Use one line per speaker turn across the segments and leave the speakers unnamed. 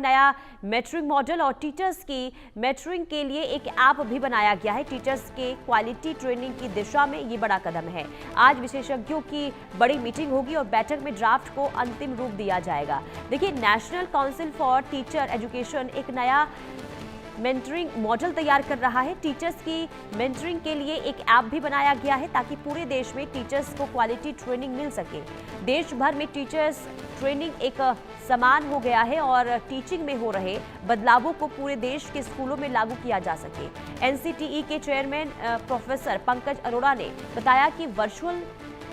नया metering model और teachers की मेटरिंग के लिए एक ऐप भी बनाया गया है। टीचर्स के क्वालिटी ट्रेनिंग की दिशा में ये बड़ा कदम है। आज विशेषज्ञों की बड़ी मीटिंग होगी और बैठक में ड्राफ्ट को अंतिम रूप दिया जाएगा। देखिए, national council for teacher education एक नया मेंटरिंग मॉडल तैयार कर रहा है। टीचर्स की मेंटरिंग के लिए एक ऐप भी बनाया गया है ताकि पूरे देश में टीचर्स को क्वालिटी ट्रेनिंग मिल सके। देश भर में टीचर्स ट्रेनिंग एक समान हो गया है और टीचिंग में हो रहे बदलावों को पूरे देश के स्कूलों में लागू किया जा सके। एनसीटीई के चेयरमैन प्रोफेसर पंकज अरोड़ा ने बताया कि वर्चुअल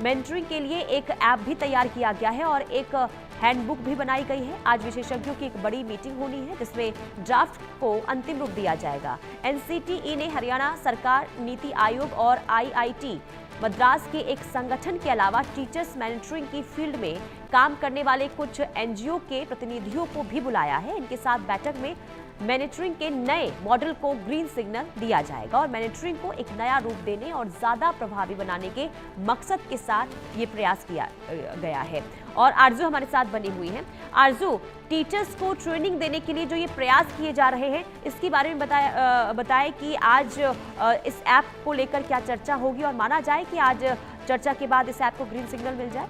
मेंटरिंग के लिए एक ऐप भी तैयार किया गया है और एक हैंडबुक भी बनाई गई है। आज विशेषज्ञों की एक बड़ी मीटिंग होनी है जिसमें ड्राफ्ट को अंतिम रूप दिया जाएगा। एनसीटीई ने हरियाणा सरकार, नीति आयोग और आईआईटी मद्रास के एक संगठन के अलावा टीचर्स मेंटरिंग की फील्ड में काम करने वाले कुछ एनजीओ के प्रतिनिधियों को भी बुलाया है। इनके साथ बैठक में मेंटरिंग के नए मॉडल को ग्रीन सिग्नल दिया जाएगा और मेंटरिंग को एक नया रूप देने और ज्यादा प्रभावी बनाने के मकसद के साथ ये प्रयास किया गया है। और आरजू हमारे साथ बनी हुई है। आरजू, टीचर्स को ट्रेनिंग देने के लिए जो ये प्रयास किए जा रहे हैं, इसके बारे में बताएं कि आज इस ऐप को लेकर क्या चर्चा होगी और माना जाए कि आज चर्चा के बाद इस ऐप को ग्रीन सिग्नल मिल जाए।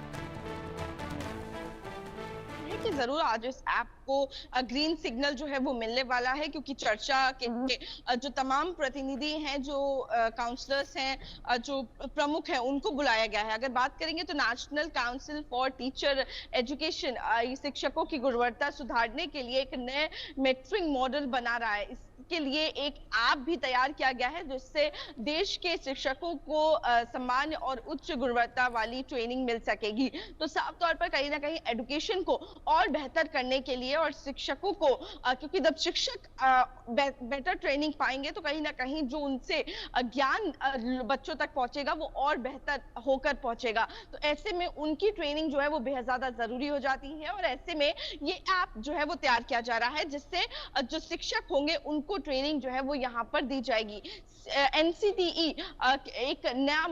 कि जरूर आज इस ऐप को ग्रीन सिग्नल जो है वो मिलने वाला है, क्योंकि चर्चा के जो तमाम प्रतिनिधि हैं, जो काउंसलर्स हैं, जो प्रमुख हैं, उनको बुलाया गया है। अगर बात करेंगे तो national council for teacher education शिक्षकों की गुणवत्ता सुधारने के लिए एक नए मेट्रिंग मॉडल बना रहा है। इसके लिए एक ऐप भी तैयार किया गया है जिससे देश के शिक्षकों को सामान्य और उच्च गुणवत्ता वाली ट्रेनिंग मिल सकेगी। तो साफ तौर पर कहीं ना कहीं एजुकेशन को और बेहतर करने के लिए और शिक्षकों को क्योंकि जब शिक्षक बेटर ट्रेनिंग पाएंगे तो कहीं ना कहीं जो उनसे ज्ञान बच्चों तक पहुंचेगा वो और बेहतर होकर पहुंचेगा। तो ऐसे में उनकी ट्रेनिंग जो है वो बेहद ज्यादा जरूरी हो जाती है और ऐसे में ये ऐप जो है वो तैयार किया जा रहा है जिससे जो शिक्षक होंगे उनको ट्रेनिंग जो है वो यहाँ पर दी जाएगी। एनसीटीई एक नया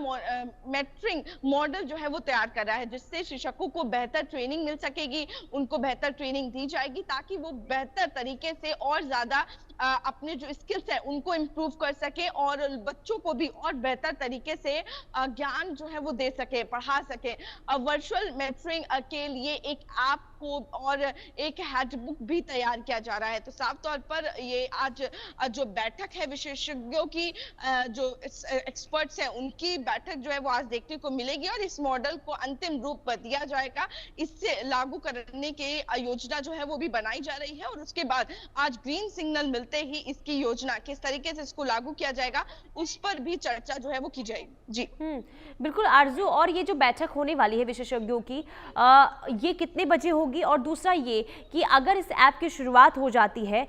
मेट्रिंग मॉडल जो है वो तैयार कर रहा है जिससे शिक्षकों को बेहतर ट्रेनिंग मिल सकेगी, उनको बेहतर ट्रेनिंग दी जाएगी ताकि वो बेहतर तरीके से और ज्यादा अपने जो स्किल्स है उनको इम्प्रूव कर सके और बच्चों को भी और बेहतर तरीके से ज्ञान जो है वो दे सके, पढ़ा सके। वर्चुअल मेंटरिंग के लिए एक ऐप को और एक हैंडबुक भी तैयार किया जा रहा है। तो साफ तौर पर ये आज जो बैठक है विशेषज्ञों की, जो एक्सपर्ट्स हैं, उनकी बैठक जो है वो आज देखने को मिलेगी और इस मॉडल को अंतिम रूप दिया जाएगा। इससे लागू करने की योजना जो है वो भी बनाई जा रही है और उसके बाद आज ग्रीन सिग्नल मिलते ही इसकी योजना किस तरीके से इसको लागू किया जाएगा उस पर भी चर्चा जो है वो की जाएगी। जी
बिल्कुल आरजू, और ये जो बैठक होने वाली है विशेषज्ञों की, ये कितने बजे होगी? और दूसरा ये कि अगर इस ऐप की शुरुआत हो जाती है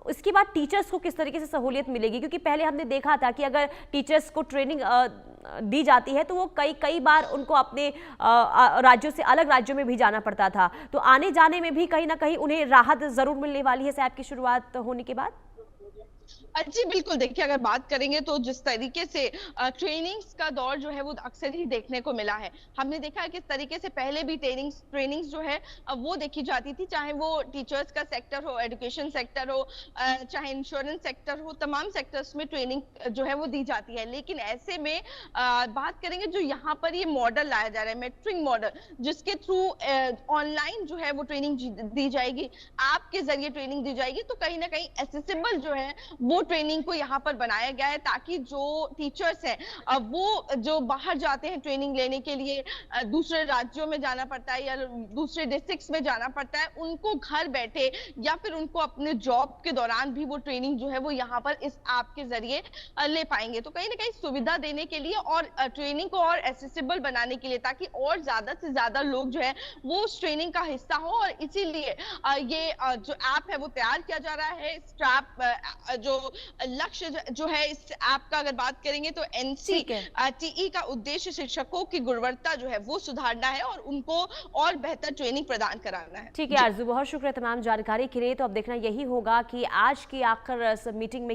इसके बाद टीचर्स को किस तरीके से सहूलियत मिलेगी? क्योंकि पहले हमने देखा था कि अगर टीचर्स को ट्रेनिंग दी जाती है तो वो कई बार उनको अपने राज्यों से अलग राज्यों में भी जाना पड़ता था। तो आने जाने में भी कहीं ना कहीं उन्हें राहत जरूर मिलने वाली है इस ऐप की शुरुआत होने के बाद।
जी बिल्कुल, देखिए अगर बात करेंगे तो जिस तरीके से ट्रेनिंग्स का दौर जो है वो अक्सर ही देखने को मिला है। हमने देखा है किस तरीके से पहले भी ट्रेनिंग्स जो है वो देखी जाती थी, चाहे वो टीचर्स का सेक्टर हो, एजुकेशन सेक्टर हो, चाहे इंश्योरेंस सेक्टर हो, तमाम सेक्टर्स में ट्रेनिंग जो है वो दी जाती है। लेकिन ऐसे में बात करेंगे जो यहाँ पर ये मॉडल लाया जा रहा है, मेट्रिंग मॉडल, जिसके थ्रू ऑनलाइन जो है वो ट्रेनिंग दी जाएगी, ऐप के जरिए ट्रेनिंग दी जाएगी, तो कहीं ना कहीं एक्सेसिबल जो है वो ट्रेनिंग को यहाँ पर बनाया गया है ताकि जो टीचर्स हैं वो जो बाहर जाते हैं ट्रेनिंग लेने के लिए, दूसरे राज्यों में जाना पड़ता है या दूसरे डिस्ट्रिक्ट्स में जाना पड़ता है, उनको घर बैठे या फिर उनको अपने जॉब के दौरान भी वो ट्रेनिंग जो है वो यहाँ पर इस ऐप के जरिए ले पाएंगे। तो कहीं ना कहीं सुविधा देने के लिए और ट्रेनिंग को और एक्सेसिबल बनाने के लिए ताकि और ज्यादा से ज्यादा लोग जो है वो उस ट्रेनिंग का हिस्सा हो, और इसीलिए ये जो ऐप है वो तैयार किया जा रहा है। इस जो लक्ष्य जो है इस ऐप का अगर बात करेंगे तो एनसीटीई का उद्देश्य शिक्षकों की गुणवत्ता जो है वो सुधारना है और उनको और बेहतर ट्रेनिंग प्रदान कराना है।
ठीक है आरजू, बहुत शुक्रिया तमाम जानकारी के लिए। तो अब देखना यही होगा कि आज की आखिर मीटिंग में